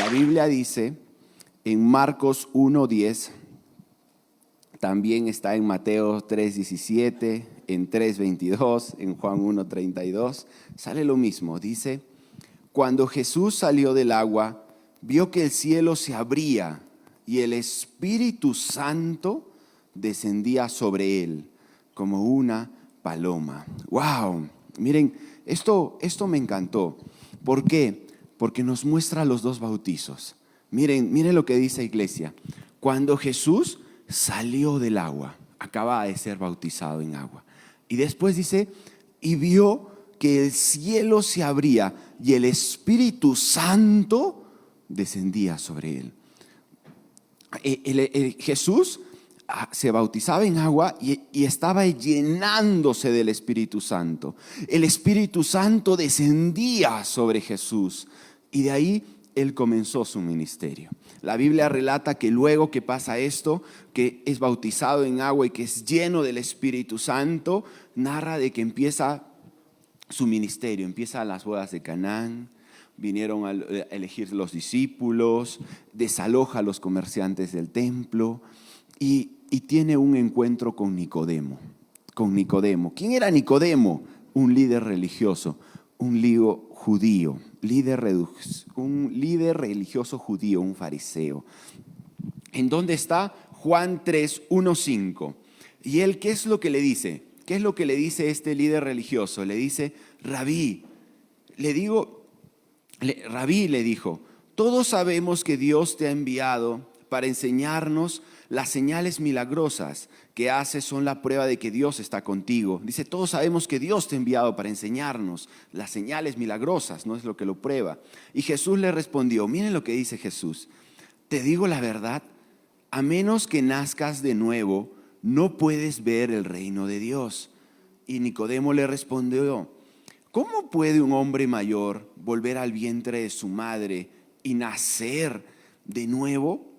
La Biblia dice en Marcos 1:10, también está en Mateo 3:17, en 3:22, en Juan 1:32, sale lo mismo. Dice, cuando Jesús salió del agua, vio que el cielo se abría y el Espíritu Santo descendía sobre él como una paloma. ¡Wow! Miren, esto me encantó. ¿Por qué? Porque nos muestra los dos bautizos. Miren lo que dice iglesia. Cuando Jesús salió del agua, acaba de ser bautizado en agua. Y después dice, y vio que el cielo se abría y el Espíritu Santo descendía sobre él. Jesús se bautizaba en agua y estaba llenándose del Espíritu Santo. El Espíritu Santo descendía sobre Jesús y de ahí él comenzó su ministerio. La Biblia relata que luego que pasa esto, que es bautizado en agua y que es lleno del Espíritu Santo, narra de que empieza su ministerio, empiezan las bodas de Canaán, vinieron a elegir los discípulos, desaloja a los comerciantes del templo y tiene un encuentro con Nicodemo. ¿Quién era Nicodemo? Un líder religioso, un líder judío, un líder religioso judío, un fariseo. ¿En dónde está? Juan 3:1-5. ¿Y él qué es lo que le dice? ¿Qué es lo que le dice este líder religioso? Le dice, Rabí, Rabí le dijo, todos sabemos que Dios te ha enviado para enseñarnos las señales milagrosas que haces son la prueba de que Dios está contigo. Dice, todos sabemos que Dios te ha enviado para enseñarnos las señales milagrosas, no es lo que lo prueba. Y Jesús le respondió, miren lo que dice Jesús, te digo la verdad, a menos que nazcas de nuevo, no puedes ver el reino de Dios. Y Nicodemo le respondió, ¿cómo puede un hombre mayor volver al vientre de su madre y nacer de nuevo?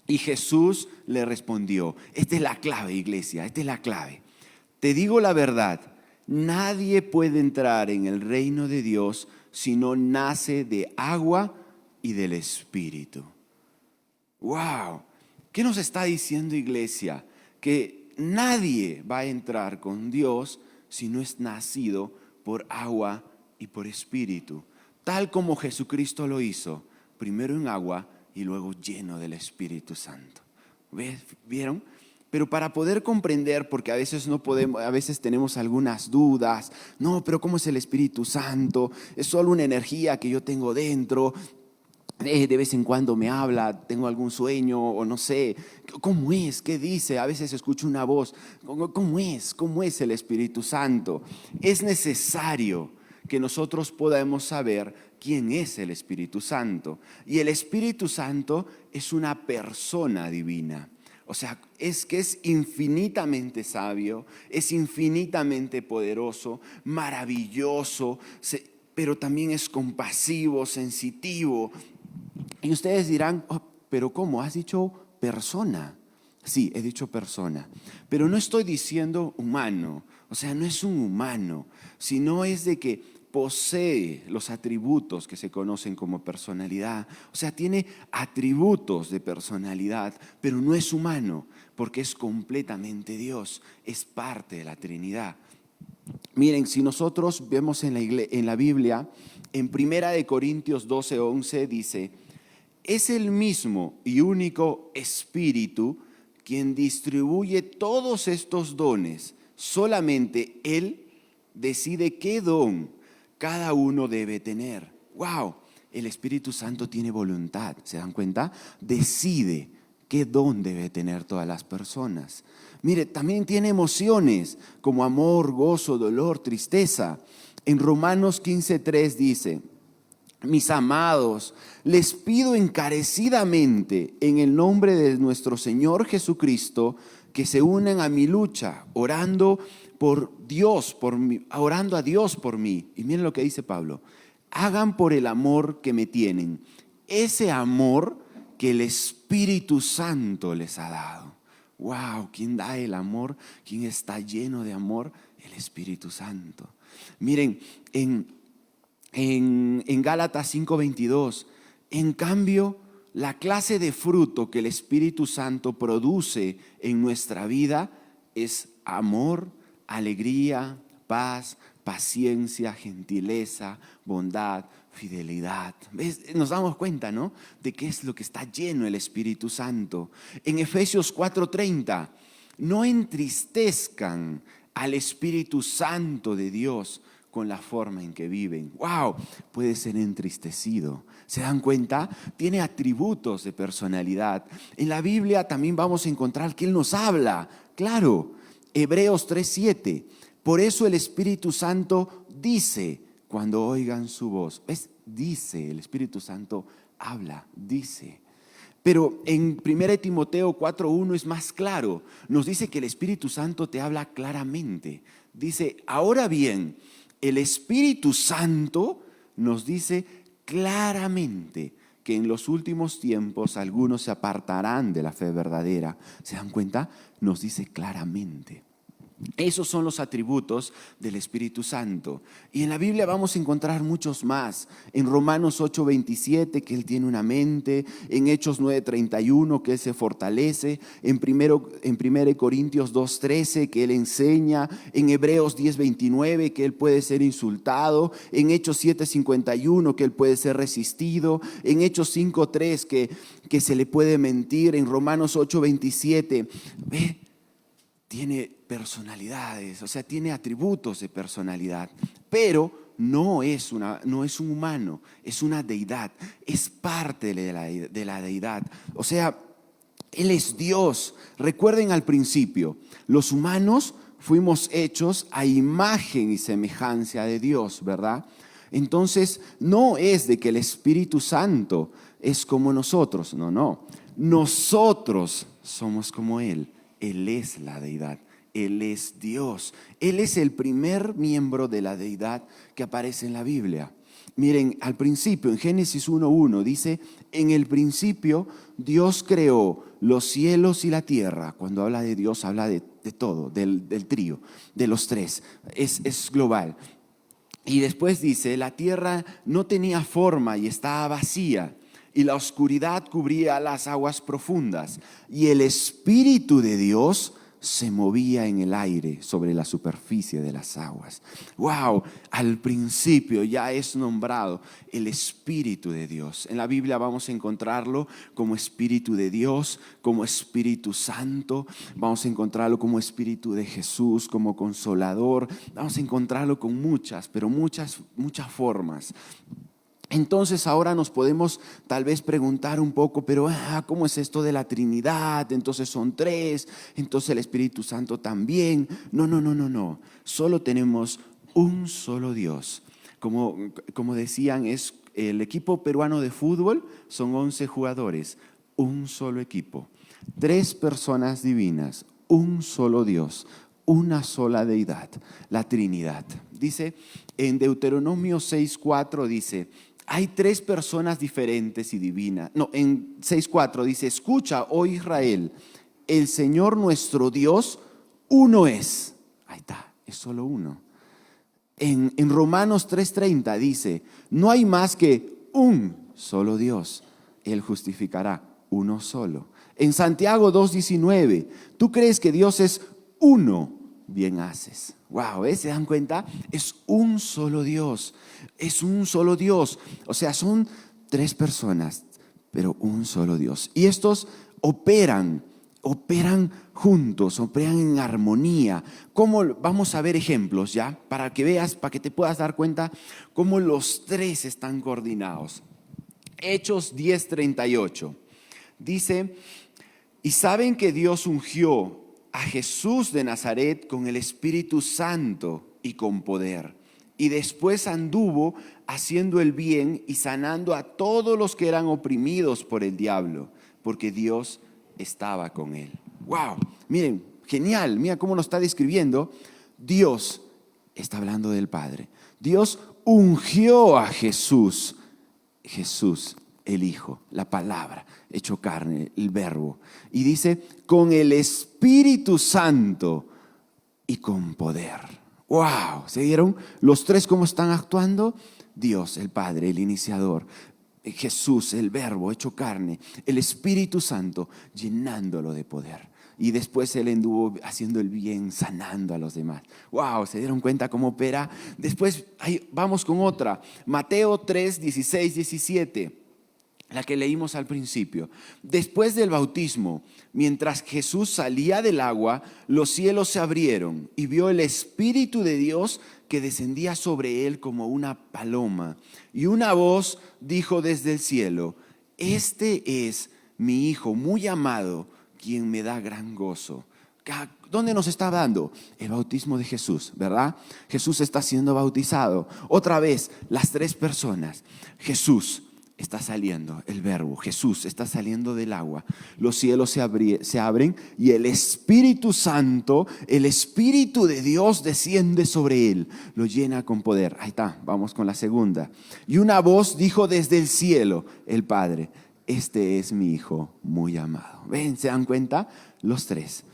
Y Jesús le respondió, esta es la clave, iglesia, esta es la clave. Te digo la verdad, nadie puede entrar en el reino de Dios si no nace de agua y del Espíritu. ¡Wow! ¿Qué nos está diciendo, iglesia? Que nadie va a entrar con Dios si no es nacido por agua y por Espíritu. Tal como Jesucristo lo hizo, primero en agua y luego lleno del Espíritu Santo. ¿Vieron? Pero para poder comprender, porque a veces no podemos, a veces tenemos algunas dudas. No, pero ¿cómo es el Espíritu Santo? Es solo una energía que yo tengo dentro. De vez en cuando me habla, tengo algún sueño o no sé. ¿Cómo es? ¿Qué dice? A veces escucho una voz. ¿Cómo es? ¿Cómo es el Espíritu Santo? Es necesario que nosotros podamos saber quién es el Espíritu Santo. Y el Espíritu Santo es una persona divina. O sea, es que es infinitamente sabio, es infinitamente poderoso, maravilloso, pero también es compasivo, sensitivo. Y ustedes dirán, oh, pero ¿cómo? ¿Has dicho persona? Sí, he dicho persona, pero no estoy diciendo humano. O sea, no es un humano, sino es de que posee los atributos que se conocen como personalidad. O sea, tiene atributos de personalidad, pero no es humano, porque es completamente Dios, es parte de la Trinidad. Miren, si nosotros vemos en la Biblia, en 1 Corintios 12:11 dice, es el mismo y único Espíritu quien distribuye todos estos dones. Solamente Él decide qué don cada uno debe tener. ¡Wow! El Espíritu Santo tiene voluntad, ¿se dan cuenta? Decide qué don debe tener todas las personas. Mire, también tiene emociones como amor, gozo, dolor, tristeza. En Romanos 15:3 dice, mis amados, les pido encarecidamente en el nombre de nuestro Señor Jesucristo que se unan a mi lucha, orando a Dios por mí. Y miren lo que dice Pablo, hagan por el amor que me tienen, ese amor que el Espíritu Santo les ha dado. Wow, ¿quién da el amor? ¿Quién está lleno de amor? El Espíritu Santo. Miren, en Gálatas 5:22, En cambio, la clase de fruto que el Espíritu Santo produce en nuestra vida es amor, alegría, paz, paciencia, gentileza, bondad, fidelidad. ¿Ves? Nos damos cuenta, ¿no?, de qué es lo que está lleno el Espíritu Santo. En Efesios 4:30, no entristezcan al Espíritu Santo de Dios con la forma en que viven. ¡Wow! Puede ser entristecido. ¿Se dan cuenta? Tiene atributos de personalidad. En la Biblia también vamos a encontrar que Él nos habla. Claro, Hebreos 3:7. Por eso el Espíritu Santo dice cuando oigan su voz. ¿Ves? Dice, el Espíritu Santo habla, dice. Pero en 1 Timoteo 4:1 es más claro. Nos dice que el Espíritu Santo te habla claramente. Dice, ahora bien, el Espíritu Santo nos dice claramente que en los últimos tiempos algunos se apartarán de la fe verdadera. ¿Se dan cuenta? Nos dice claramente. Esos son los atributos del Espíritu Santo. Y en la Biblia vamos a encontrar muchos más. En Romanos 8:27, que Él tiene una mente. En Hechos 9:31, que Él se fortalece. En 1 Corintios 2:13, que Él enseña. En Hebreos 10:29, que Él puede ser insultado. En Hechos 7:51, que Él puede ser resistido. En Hechos 5:3, que se le puede mentir. En Romanos 8:27, ve, tiene personalidades, o sea, tiene atributos de personalidad, pero no es un humano, es una deidad, es parte de la deidad. O sea, Él es Dios. Recuerden al principio, los humanos fuimos hechos a imagen y semejanza de Dios, ¿verdad? Entonces, no es de que el Espíritu Santo es como nosotros, no. Nosotros somos como Él. Él es la deidad, Él es Dios. Él es el primer miembro de la deidad que aparece en la Biblia. Miren, al principio, en Génesis 1:1 dice, en el principio Dios creó los cielos y la tierra. Cuando habla de Dios, habla de todo, del trío, de los tres, es global. Y después dice, la tierra no tenía forma y estaba vacía, y la oscuridad cubría las aguas profundas, y el Espíritu de Dios se movía en el aire sobre la superficie de las aguas. ¡Wow! Al principio ya es nombrado el Espíritu de Dios. En la Biblia vamos a encontrarlo como Espíritu de Dios, como Espíritu Santo. Vamos a encontrarlo como Espíritu de Jesús, como Consolador. Vamos a encontrarlo con muchas formas. Entonces ahora nos podemos tal vez preguntar un poco, pero ¿cómo es esto de la Trinidad? Entonces son tres, entonces el Espíritu Santo también. No. Solo tenemos un solo Dios. Como decían, es el equipo peruano de fútbol, son 11 jugadores, un solo equipo. 3 personas divinas, un solo Dios, una sola deidad, la Trinidad. Dice en Deuteronomio 6:4, dice, hay 3 personas diferentes y divinas. No, en 6:4 dice, escucha, oh Israel, el Señor nuestro Dios, uno es. Ahí está, es solo uno. En Romanos 3:30 dice, no hay más que un solo Dios. Él justificará uno solo. En Santiago 2:19, tú crees que Dios es uno, bien haces. Wow, ¿se dan cuenta? Es un solo Dios, es un solo Dios. O sea, son 3 personas, pero un solo Dios. Y estos operan juntos, operan en armonía. ¿Cómo? Vamos a ver ejemplos ya, para que veas, para que te puedas dar cuenta cómo los 3 están coordinados. Hechos 10:38 dice, y saben que Dios ungió a Jesús de Nazaret con el Espíritu Santo y con poder. Y después anduvo haciendo el bien y sanando a todos los que eran oprimidos por el diablo, porque Dios estaba con él. ¡Wow! Miren, genial, mira cómo nos está describiendo. Dios está hablando del Padre. Dios ungió a Jesús, el Hijo, la palabra, hecho carne, el verbo. Y dice, con el Espíritu Santo y con poder. ¡Wow! ¿Se vieron los 3 cómo están actuando? Dios, el Padre, el iniciador. Jesús, el Verbo hecho carne, el Espíritu Santo llenándolo de poder. Y después Él anduvo haciendo el bien, sanando a los demás. ¡Wow! ¿Se dieron cuenta cómo opera? Después vamos con otra. Mateo 3, 16, 17. La que leímos al principio. Después del bautismo, mientras Jesús salía del agua, los cielos se abrieron y vio el Espíritu de Dios que descendía sobre él como una paloma. Y una voz dijo desde el cielo: este es mi Hijo muy amado, quien me da gran gozo. ¿Dónde nos está dando? El bautismo de Jesús, ¿verdad? Jesús está siendo bautizado. Otra vez, las tres personas. Jesús está saliendo, el Verbo, Jesús está saliendo del agua. Los cielos se abren y el Espíritu Santo, el Espíritu de Dios desciende sobre él, lo llena con poder. Ahí está, vamos con la segunda. Y una voz dijo desde el cielo, el Padre: este es mi Hijo muy amado. ¿Ven? ¿Se dan cuenta? Los tres.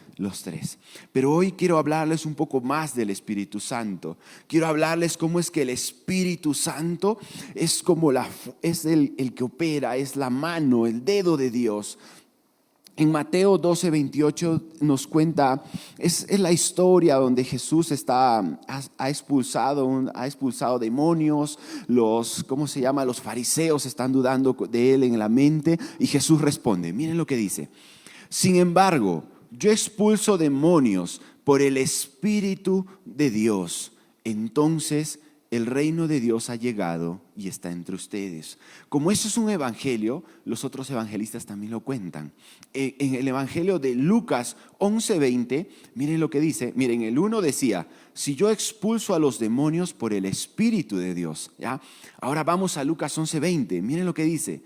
Pero hoy quiero hablarles un poco más del Espíritu Santo. Quiero hablarles cómo es que el Espíritu Santo es como es el que opera, es la mano, el dedo de Dios. En Mateo 12, 28 nos cuenta, es la historia donde Jesús ha expulsado demonios, los fariseos están dudando de él en la mente, y Jesús responde, miren lo que dice: sin embargo, yo expulso demonios por el Espíritu de Dios. Entonces el reino de Dios ha llegado y está entre ustedes. Como eso es un evangelio, los otros evangelistas también lo cuentan. En el evangelio de Lucas 11:20, miren lo que dice. Miren, el 1 decía: si yo expulso a los demonios por el Espíritu de Dios. ¿Ya? Ahora vamos a Lucas 11:20, miren lo que dice: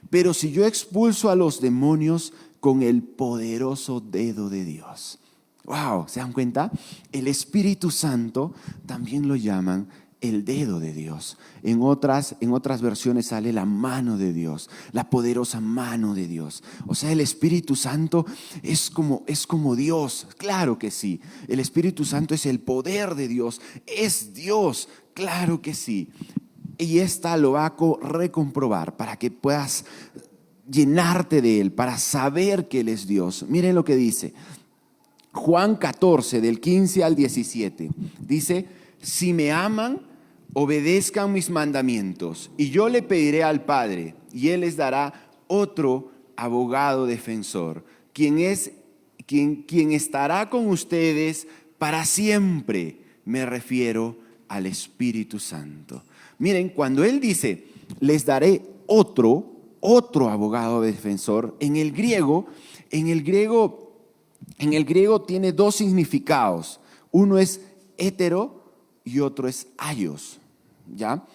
pero si yo expulso a los demonios con el poderoso dedo de Dios. Wow, ¿se dan cuenta? El Espíritu Santo también lo llaman el dedo de Dios. En otras versiones sale la mano de Dios, la poderosa mano de Dios. O sea, el Espíritu Santo es como Dios. Claro que sí. El Espíritu Santo es el poder de Dios. Es Dios. Claro que sí. Y esta lo va a recomprobar para que puedas llenarte de Él, para saber que Él es Dios. Miren lo que dice Juan 14, del 15 al 17. Dice: si me aman, obedezcan mis mandamientos, y yo le pediré al Padre, y Él les dará otro abogado defensor, quien estará con ustedes para siempre. Me refiero al Espíritu Santo. Miren, cuando Él dice, les daré otro abogado defensor, en el griego tiene dos significados. Uno es hétero y otro es aios. ¿Ya?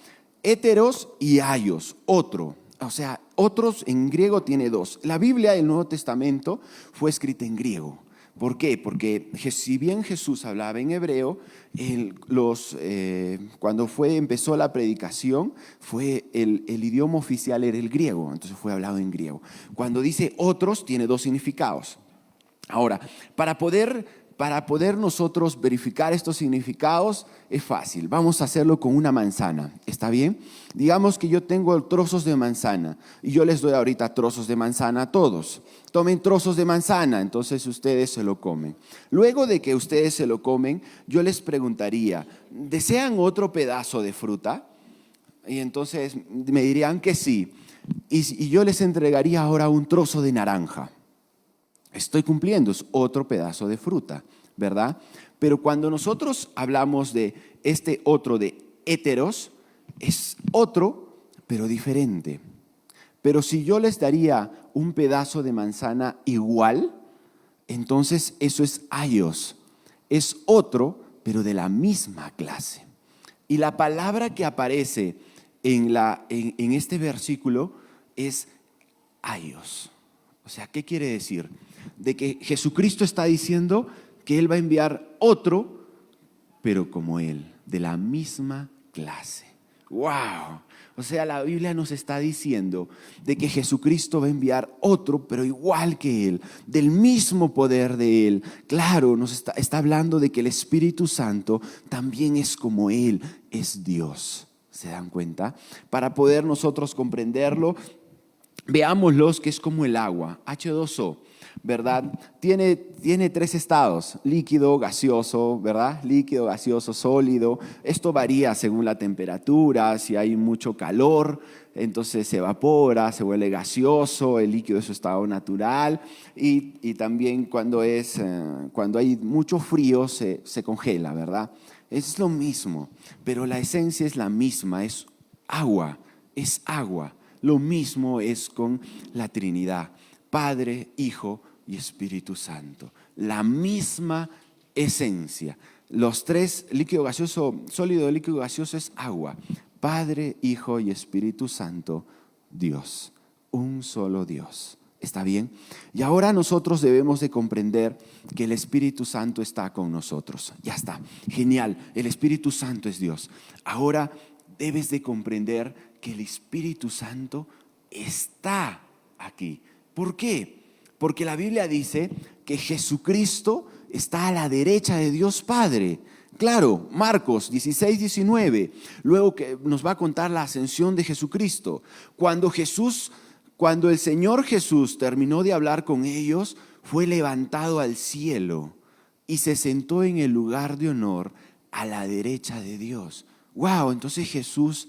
Héteros y aios, otro. O sea, otros en griego tiene dos. La Biblia del Nuevo Testamento fue escrita en griego. ¿Por qué? Porque si bien Jesús hablaba en hebreo, cuando empezó la predicación, el idioma oficial era el griego, entonces fue hablado en griego. Cuando dice otros, tiene dos significados. Ahora, para poder nosotros verificar estos significados es fácil. Vamos a hacerlo con una manzana, ¿está bien? Digamos que yo tengo trozos de manzana y yo les doy ahorita trozos de manzana a todos. Tomen trozos de manzana, entonces ustedes se lo comen. Luego de que ustedes se lo comen, yo les preguntaría, ¿desean otro pedazo de fruta? Y entonces me dirían que sí. Y yo les entregaría ahora un trozo de naranja. Estoy cumpliendo, es otro pedazo de fruta, ¿verdad? Pero cuando nosotros hablamos de este otro de héteros, es otro, pero diferente. Pero si yo les daría un pedazo de manzana igual, entonces eso es aios. Es otro, pero de la misma clase. Y la palabra que aparece en este versículo es aios. O sea, ¿qué quiere decir? De que Jesucristo está diciendo que Él va a enviar otro, pero como Él, de la misma clase. ¡Wow! O sea, la Biblia nos está diciendo de que Jesucristo va a enviar otro, pero igual que Él, del mismo poder de Él. Claro, nos está hablando de que el Espíritu Santo también es como Él, es Dios. ¿Se dan cuenta? Para poder nosotros comprenderlo, veámoslos que es como el agua, H2O, ¿verdad? Tiene 3 estados, líquido, gaseoso, ¿verdad? Líquido, gaseoso, sólido. Esto varía según la temperatura, si hay mucho calor, entonces se evapora, se vuelve gaseoso, el líquido es su estado natural y también cuando hay mucho frío se congela, ¿verdad? Es lo mismo, pero la esencia es la misma, es agua, es agua. Lo mismo es con la Trinidad, Padre, Hijo y Espíritu Santo. La misma esencia. Los 3, líquido gaseoso, sólido, líquido gaseoso es agua. Padre, Hijo y Espíritu Santo, Dios. Un solo Dios. ¿Está bien? Y ahora nosotros debemos de comprender que el Espíritu Santo está con nosotros. Ya está. Genial. El Espíritu Santo es Dios. Ahora debes de comprender que el Espíritu Santo está aquí. ¿Por qué? Porque la Biblia dice que Jesucristo está a la derecha de Dios Padre. Claro, Marcos 16, 19, luego que nos va a contar la ascensión de Jesucristo. Cuando el Señor Jesús terminó de hablar con ellos, fue levantado al cielo y se sentó en el lugar de honor a la derecha de Dios. Wow, entonces Jesús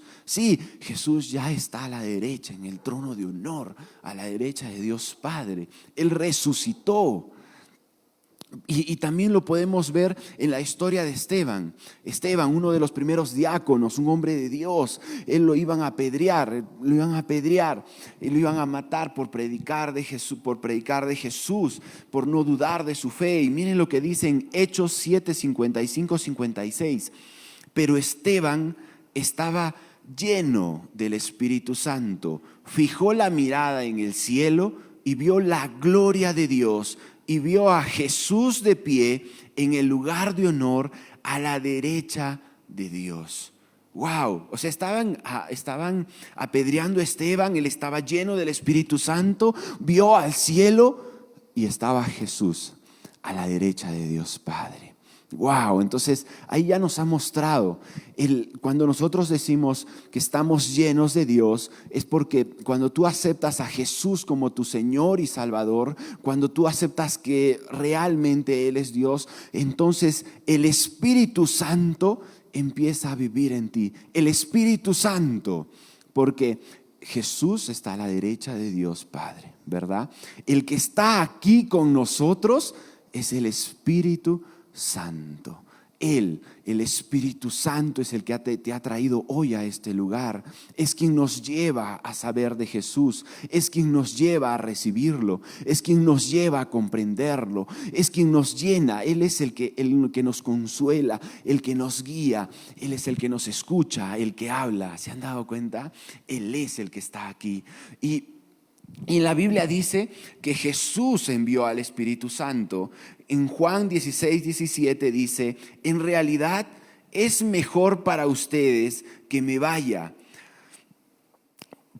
ya está a la derecha, en el trono de honor, a la derecha de Dios Padre. Él resucitó. Y también lo podemos ver en la historia de Esteban. Esteban, uno de los primeros diáconos, un hombre de Dios. Él lo iban a apedrear y lo iban a matar por predicar de Jesús, por no dudar de su fe. Y miren lo que dice en Hechos 7, 55, 56. Pero Esteban estaba lleno del Espíritu Santo, fijó la mirada en el cielo y vio la gloria de Dios y vio a Jesús de pie en el lugar de honor a la derecha de Dios. Wow, o sea, estaban apedreando a Esteban, él estaba lleno del Espíritu Santo, vio al cielo y estaba Jesús a la derecha de Dios Padre. Wow, entonces ahí ya nos ha mostrado, cuando nosotros decimos que estamos llenos de Dios, es porque cuando tú aceptas a Jesús como tu Señor y Salvador, cuando tú aceptas que realmente Él es Dios, entonces el Espíritu Santo empieza a vivir en ti. El Espíritu Santo, porque Jesús está a la derecha de Dios Padre, ¿verdad? El que está aquí con nosotros es el Espíritu Santo. Él, el Espíritu Santo, es el que te ha traído hoy a este lugar. Es quien nos lleva a saber de Jesús. Es quien nos lleva a recibirlo. Es quien nos lleva a comprenderlo. Es quien nos llena. Él es el que nos consuela, el que nos guía. Él es el que nos escucha, el que habla. ¿Se han dado cuenta? Él es el que está aquí. Y la Biblia dice que Jesús envió al Espíritu Santo. En Juan 16, 17 dice, en realidad es mejor para ustedes que me vaya,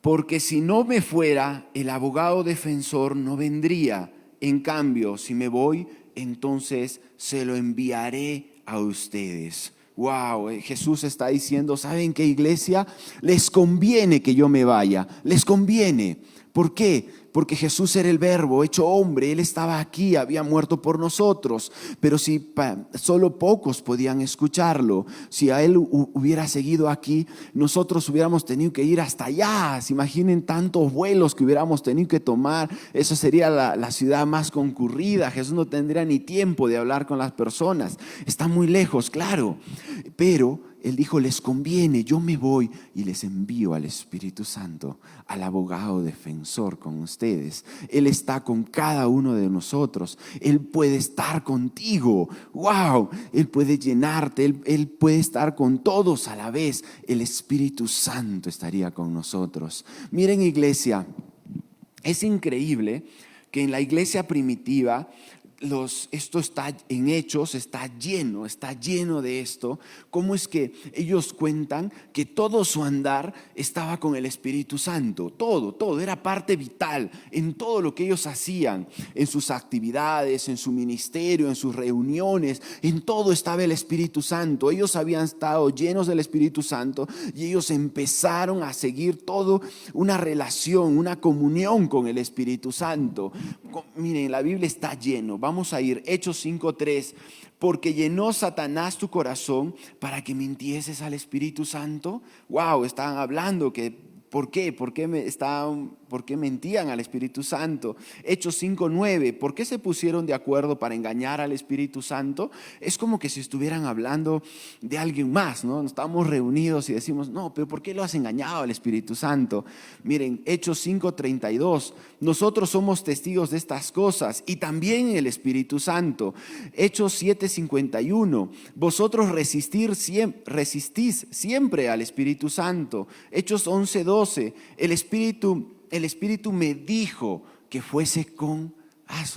porque si no me fuera, el abogado defensor no vendría. En cambio, si me voy, entonces se lo enviaré a ustedes. Wow, Jesús está diciendo, ¿saben qué, iglesia? Les conviene que yo me vaya, les conviene. ¿Por qué? Porque Jesús era el Verbo hecho hombre, Él estaba aquí, había muerto por nosotros, pero si solo pocos podían escucharlo, si a Él hubiera seguido aquí, nosotros hubiéramos tenido que ir hasta allá. ¿Se imaginen tantos vuelos que hubiéramos tenido que tomar? Eso sería la ciudad más concurrida. Jesús no tendría ni tiempo de hablar con las personas, está muy lejos, claro, pero Él dijo, les conviene, yo me voy y les envío al Espíritu Santo, al abogado defensor con ustedes. Él está con cada uno de nosotros. Él puede estar contigo. Wow, Él puede llenarte, Él puede estar con todos a la vez. El Espíritu Santo estaría con nosotros. Miren, iglesia, es increíble que en la iglesia primitiva esto está en Hechos, está lleno de esto. ¿Cómo es que ellos cuentan que todo su andar estaba con el Espíritu Santo? Todo, era parte vital en todo lo que ellos hacían, en sus actividades, en su ministerio, en sus reuniones, en todo estaba el Espíritu Santo. Ellos habían estado llenos del Espíritu Santo y ellos empezaron a seguir todo, una relación, una comunión con el Espíritu Santo. Miren, la Biblia está lleno. Vamos a ir, Hechos 5:3. Porque llenó Satanás tu corazón para que mintieses al Espíritu Santo. Wow, estaban hablando que ¿por qué? ¿Por qué mentían al Espíritu Santo? Hechos 5:9. ¿Por qué se pusieron de acuerdo para engañar al Espíritu Santo? Es como que si estuvieran hablando de alguien más, ¿no? Estamos reunidos y decimos, no, pero ¿por qué lo has engañado al Espíritu Santo? Miren, Hechos 5:32. Nosotros somos testigos de estas cosas y también el Espíritu Santo. Hechos 7:51. Vosotros resistís siempre al Espíritu Santo. Hechos 11:12. El Espíritu me dijo que fuese con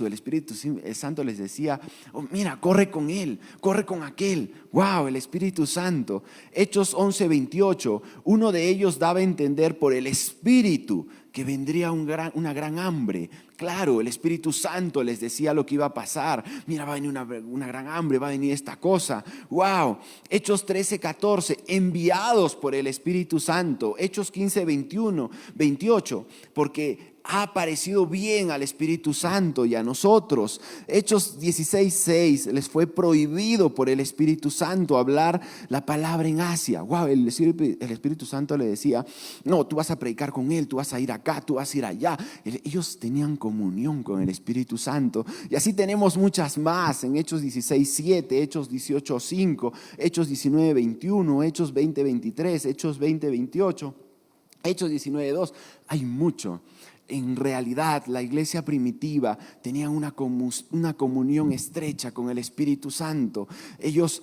el Espíritu Santo les decía, oh, mira, corre con él, corre con aquel. Wow, el Espíritu Santo. Hechos 11:28. Uno de ellos daba a entender por el Espíritu que vendría una gran hambre. Claro, el Espíritu Santo les decía lo que iba a pasar. Mira, va a venir una gran hambre, va a venir esta cosa. Wow. Hechos 13:14, enviados por el Espíritu Santo. Hechos 15:28, porque ha parecido bien al Espíritu Santo y a nosotros. Hechos 16:6, les fue prohibido por el Espíritu Santo hablar la palabra en Asia. Wow, el Espíritu Santo le decía, no, tú vas a predicar con él, tú vas a ir acá, tú vas a ir allá. Ellos tenían comunión con el Espíritu Santo. Y así tenemos muchas más en Hechos 16:7, Hechos 18:5, Hechos 19:21, Hechos 20:23, Hechos 20:28, Hechos 19:2. Hay mucho. En realidad, la iglesia primitiva tenía una comunión estrecha con el Espíritu Santo. Ellos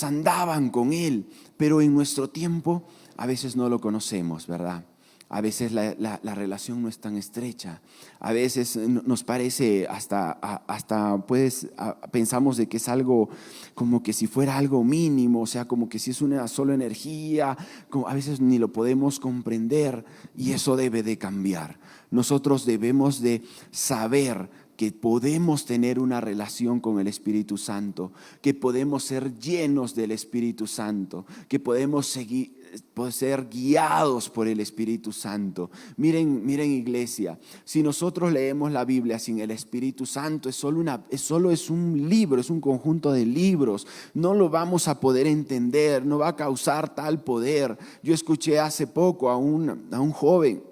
andaban con Él, pero en nuestro tiempo a veces no lo conocemos, ¿verdad? A veces la relación no es tan estrecha. A veces nos parece pensamos de que es algo como que si fuera algo mínimo, o sea, como que si es una sola energía, a veces ni lo podemos comprender y eso debe de cambiar. Nosotros debemos de saber que podemos tener una relación con el Espíritu Santo, que podemos ser llenos del Espíritu Santo, que podemos ser guiados por el Espíritu Santo. Miren iglesia, si nosotros leemos la Biblia sin el Espíritu Santo, es un libro, es un conjunto de libros, no lo vamos a poder entender, no va a causar tal poder. Yo escuché hace poco a un joven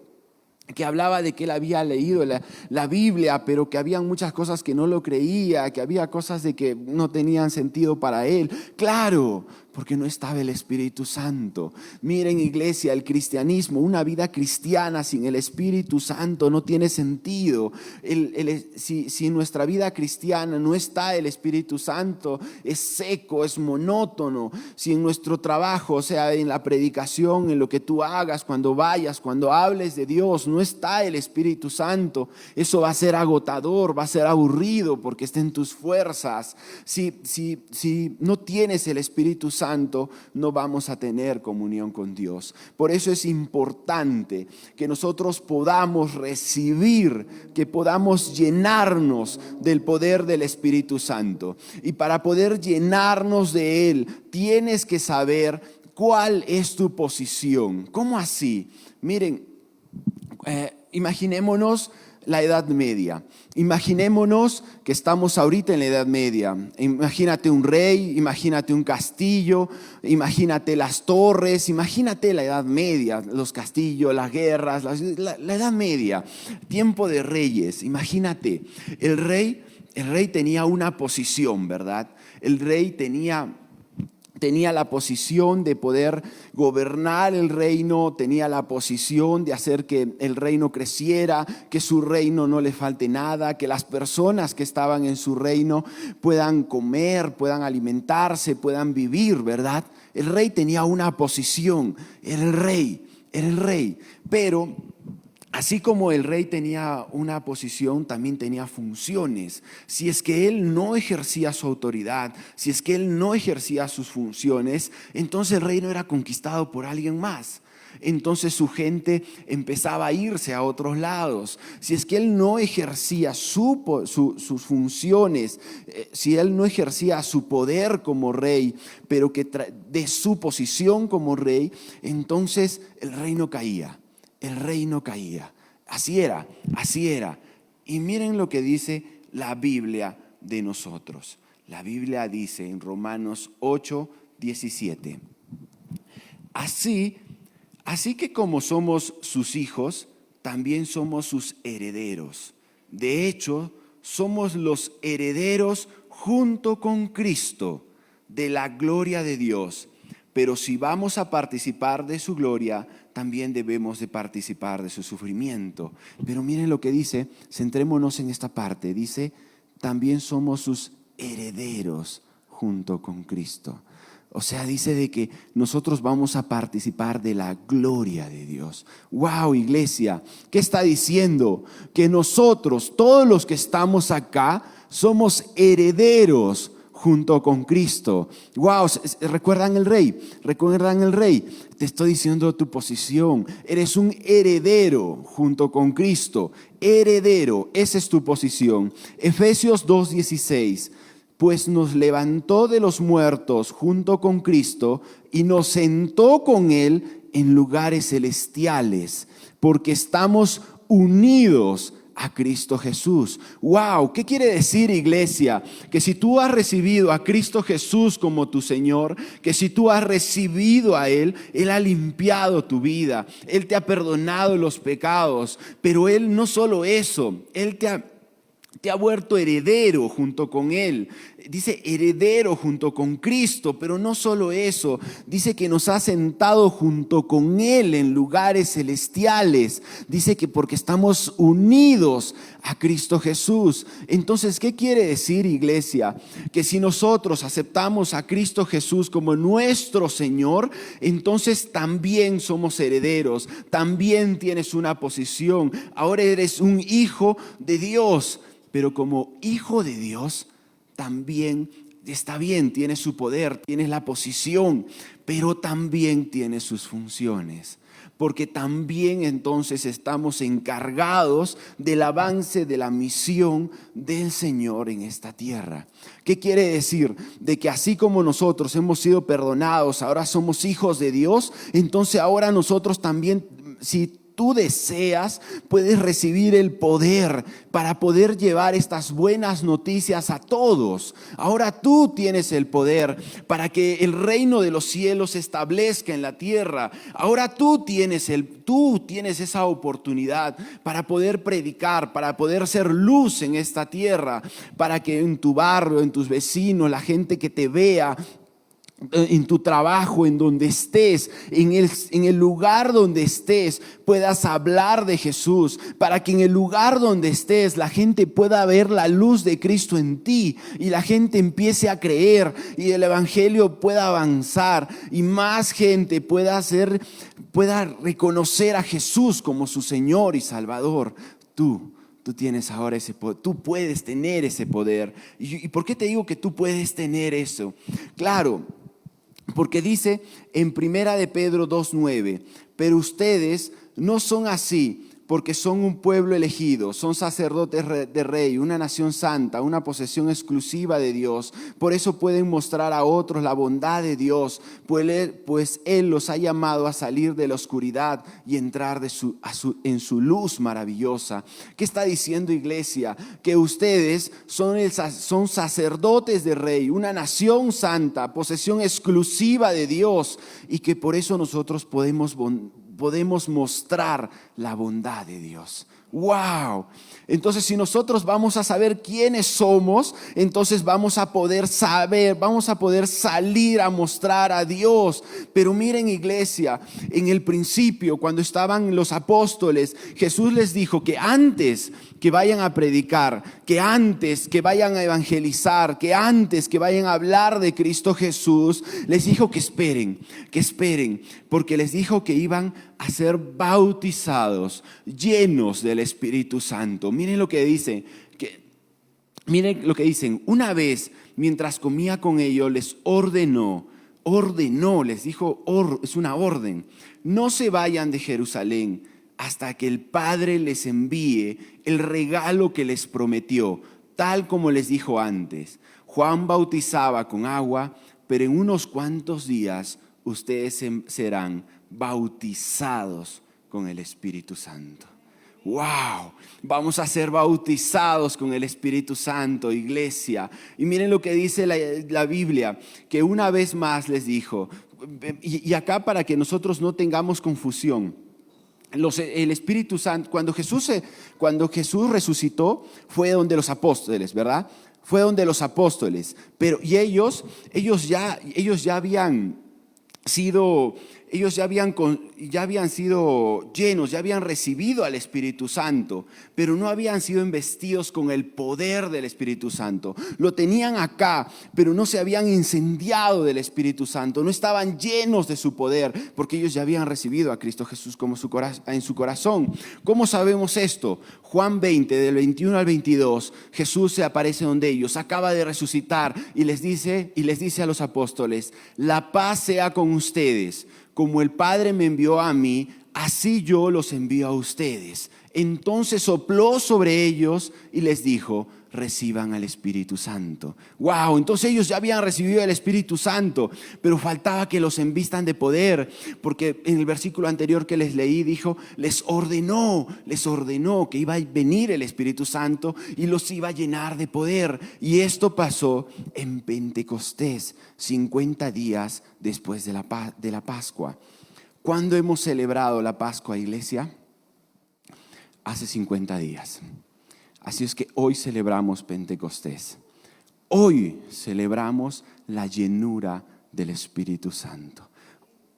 que hablaba de que él había leído la Biblia, pero que había muchas cosas que no lo creía, que había cosas de que no tenían sentido para él. Claro, porque no estaba el Espíritu Santo. Miren iglesia, el cristianismo, una vida cristiana sin el Espíritu Santo no tiene sentido. Si en nuestra vida cristiana no está el Espíritu Santo, es seco, es monótono. Si en nuestro trabajo, o sea, en la predicación, en lo que tú hagas, cuando vayas, cuando hables de Dios, no está el Espíritu Santo, eso va a ser agotador, va a ser aburrido porque está en tus fuerzas. Si no tienes el Espíritu Santo, no vamos a tener comunión con Dios. Por eso es importante que nosotros podamos recibir, que podamos llenarnos del poder del Espíritu Santo. Y para poder llenarnos de Él, tienes que saber cuál es tu posición. ¿Cómo así? Miren, imaginémonos la Edad Media. Imaginémonos que estamos ahorita en la Edad Media. Imagínate un rey, imagínate un castillo, imagínate las torres, imagínate la Edad Media, los castillos, las guerras, la Edad Media, tiempo de reyes. Imagínate, el rey tenía una posición, ¿verdad? El rey tenía la posición de poder gobernar el reino, tenía la posición de hacer que el reino creciera, que su reino no le falte nada, que las personas que estaban en su reino puedan comer, puedan alimentarse, puedan vivir, ¿verdad? El rey tenía una posición, era el rey, pero Así como el rey tenía una posición, también tenía funciones. Si es que él no ejercía su autoridad, si es que él no ejercía sus funciones, entonces el reino era conquistado por alguien más. Entonces su gente empezaba a irse a otros lados. Si es que él no ejercía sus funciones, si él no ejercía su poder como rey, pero que de su posición como rey, entonces el reino caía. El reino caía. Así era, así era. Y miren lo que dice la Biblia de nosotros. La Biblia dice en Romanos 8:17. Así que como somos sus hijos, también somos sus herederos. De hecho, somos los herederos junto con Cristo de la gloria de Dios. Pero si vamos a participar de su gloria, también debemos de participar de su sufrimiento. Pero miren lo que dice, centrémonos en esta parte. Dice, también somos sus herederos junto con Cristo. O sea, dice de que nosotros vamos a participar de la gloria de Dios. ¡Wow, iglesia! ¿Qué está diciendo? Que nosotros, todos los que estamos acá, somos herederos junto con Cristo. Wow, ¿recuerdan el rey? ¿Recuerdan el rey? Te estoy diciendo tu posición. Eres un heredero junto con Cristo. Heredero, esa es tu posición. Efesios 2:16. Pues nos levantó de los muertos junto con Cristo y nos sentó con Él en lugares celestiales, porque estamos unidos a Cristo Jesús. ¡Wow! ¿Qué quiere decir, iglesia? Que si tú has recibido a Cristo Jesús como tu Señor, que si tú has recibido a Él, Él ha limpiado tu vida, Él te ha perdonado los pecados, pero Él no solo eso, Él te ha vuelto heredero junto con Él. Dice heredero junto con Cristo, pero no solo eso. Dice que nos ha sentado junto con Él en lugares celestiales. Dice que porque estamos unidos a Cristo Jesús. Entonces, ¿qué quiere decir, iglesia? Que si nosotros aceptamos a Cristo Jesús como nuestro Señor, entonces también somos herederos. También tienes una posición. Ahora eres un hijo de Dios. Pero como hijo de Dios, también está bien, tienes su poder, tienes la posición, pero también tienes sus funciones. Porque también entonces estamos encargados del avance de la misión del Señor en esta tierra. ¿Qué quiere decir? De que así como nosotros hemos sido perdonados, ahora somos hijos de Dios, entonces ahora nosotros también, si tú deseas, puedes recibir el poder para poder llevar estas buenas noticias a todos. Ahora tú tienes el poder para que el reino de los cielos se establezca en la tierra. Ahora tú tienes esa oportunidad para poder predicar, para poder ser luz en esta tierra, para que en tu barrio, en tus vecinos, la gente que te vea, en tu trabajo, en donde estés, en el lugar donde estés, puedas hablar de Jesús, para que en el lugar donde estés la gente pueda ver la luz de Cristo en ti y la gente empiece a creer y el evangelio pueda avanzar y más gente pueda reconocer a Jesús como su Señor y Salvador. Tú tienes ahora ese poder, tú puedes tener ese poder. ¿Y por qué te digo que tú puedes tener eso? Claro, porque dice en 1 de Pedro 2:9, pero ustedes no son así, porque son un pueblo elegido, son sacerdotes de rey, una nación santa, una posesión exclusiva de Dios. Por eso pueden mostrar a otros la bondad de Dios, pues Él los ha llamado a salir de la oscuridad y entrar en su luz maravillosa. ¿Qué está diciendo, iglesia? Que ustedes son sacerdotes de rey, una nación santa, posesión exclusiva de Dios, y que por eso nosotros podemos mostrar la bondad de Dios. ¡Wow! Entonces, si nosotros vamos a saber quiénes somos, entonces vamos a poder salir a mostrar a Dios. Pero miren, iglesia, en el principio, cuando estaban los apóstoles, Jesús les dijo que antes que vayan a predicar, que antes que vayan a evangelizar, que antes que vayan a hablar de Cristo Jesús, les dijo que esperen, porque les dijo que iban a ser bautizados, llenos del Espíritu Santo. Miren lo que dice, miren lo que dicen. Una vez, mientras comía con ellos, les ordenó, les dijo, es una orden: no se vayan de Jerusalén hasta que el Padre les envíe el regalo que les prometió, tal como les dijo antes. Juan bautizaba con agua, pero en unos cuantos días ustedes serán bautizados con el Espíritu Santo. ¡Wow! Vamos a ser bautizados con el Espíritu Santo, iglesia. Y miren lo que dice la Biblia, que una vez más les dijo, y acá para que nosotros no tengamos confusión, el Espíritu Santo, cuando Jesús resucitó, fue donde los apóstoles, ¿verdad? Fue donde los apóstoles, pero y ellos ya habían sido llenos, ya habían recibido al Espíritu Santo, pero no habían sido investidos con el poder del Espíritu Santo. Lo tenían acá, pero no se habían incendiado del Espíritu Santo, no estaban llenos de su poder, porque ellos ya habían recibido a Cristo Jesús como en su corazón. ¿Cómo sabemos esto? Juan 20, del 21 al 22, Jesús se aparece donde ellos, acaba de resucitar y les dice a los apóstoles: la paz sea con ustedes. Como el Padre me envió a mí, así yo los envío a ustedes. Entonces sopló sobre ellos y les dijo: reciban al Espíritu Santo. ¡Wow! Entonces ellos ya habían recibido el Espíritu Santo, pero faltaba que los envistan de poder, porque en el versículo anterior que les leí dijo, les ordenó que iba a venir el Espíritu Santo y los iba a llenar de poder. Y esto pasó en Pentecostés, 50 días después de la Pascua. ¿Cuándo hemos celebrado la Pascua, iglesia? Hace 50 días. Así es que hoy celebramos Pentecostés. Hoy celebramos la llenura del Espíritu Santo.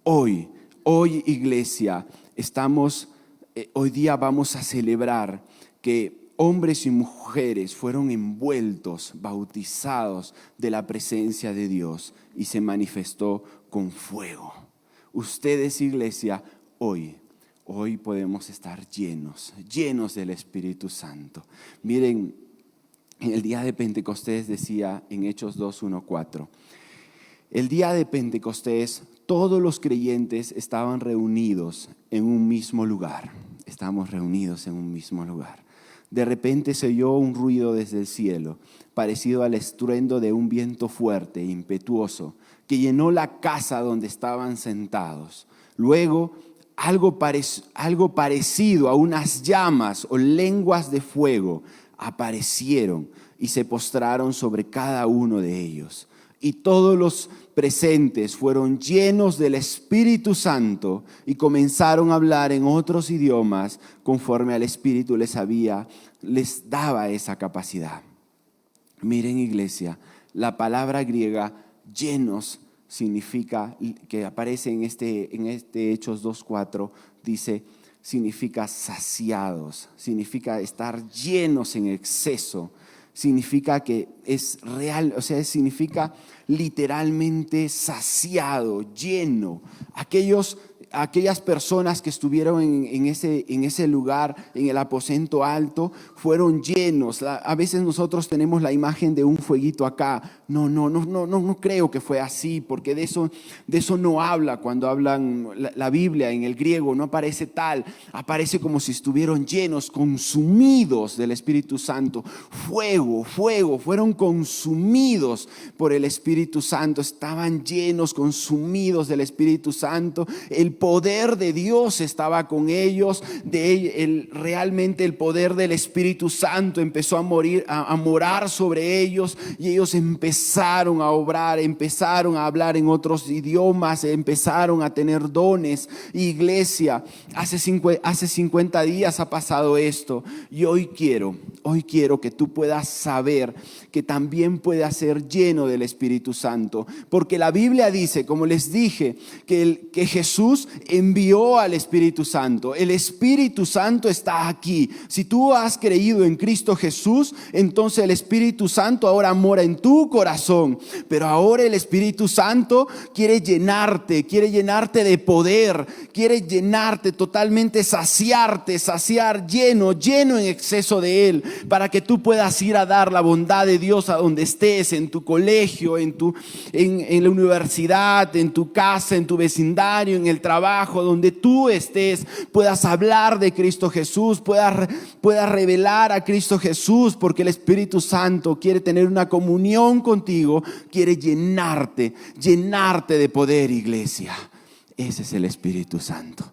Hoy iglesia, hoy día vamos a celebrar que hombres y mujeres fueron envueltos, bautizados de la presencia de Dios y se manifestó con fuego. Ustedes, iglesia, hoy podemos estar llenos del Espíritu Santo. Miren, en el día de Pentecostés decía en Hechos 2:1-4, el día de Pentecostés todos los creyentes estaban reunidos en un mismo lugar. Estamos reunidos en un mismo lugar. De repente se oyó un ruido desde el cielo, parecido al estruendo de un viento fuerte e impetuoso, que llenó la casa donde estaban sentados. Luego, algo parecido a unas llamas o lenguas de fuego aparecieron y se postraron sobre cada uno de ellos. Y todos los presentes fueron llenos del Espíritu Santo y comenzaron a hablar en otros idiomas conforme al Espíritu les daba esa capacidad. Miren, iglesia, la palabra griega llenos significa, que aparece en este Hechos 2:4, dice, significa saciados, significa estar llenos en exceso, significa que es real, o sea, significa literalmente saciado, lleno. Aquellas personas que estuvieron en ese lugar, en el aposento alto, fueron llenos. A veces nosotros tenemos la imagen de un fueguito acá. No creo que fue así, porque de eso no habla cuando hablan la Biblia en el griego, no aparece tal, aparece como si estuvieran llenos, consumidos del Espíritu Santo. Fuego, fueron consumidos por el Espíritu Santo, estaban llenos, consumidos del Espíritu Santo. El poder de Dios estaba con ellos, realmente el poder del Espíritu Santo empezó a morar sobre ellos, y ellos empezaron a obrar, empezaron a hablar en otros idiomas, empezaron a tener dones. Iglesia, hace 50 días ha pasado esto, y hoy quiero hoy quiero que tú puedas saber que también puedas ser lleno del Espíritu Santo. Porque la Biblia dice, como les dije, que Jesús envió al Espíritu Santo. El Espíritu Santo está aquí. Si tú has creído en Cristo Jesús, entonces el Espíritu Santo ahora mora en tu corazón. Pero ahora el Espíritu Santo quiere llenarte de poder, quiere llenarte totalmente, saciar lleno en exceso de Él, para que tú puedas ir a dar la bondad de Dios a donde estés, en tu colegio, en la universidad, en tu casa, en tu vecindario, en el trabajo, donde tú estés, puedas hablar de Cristo Jesús, puedas revelar a Cristo Jesús, porque el Espíritu Santo quiere tener una comunión contigo, quiere llenarte de poder, iglesia. Ese es el Espíritu Santo.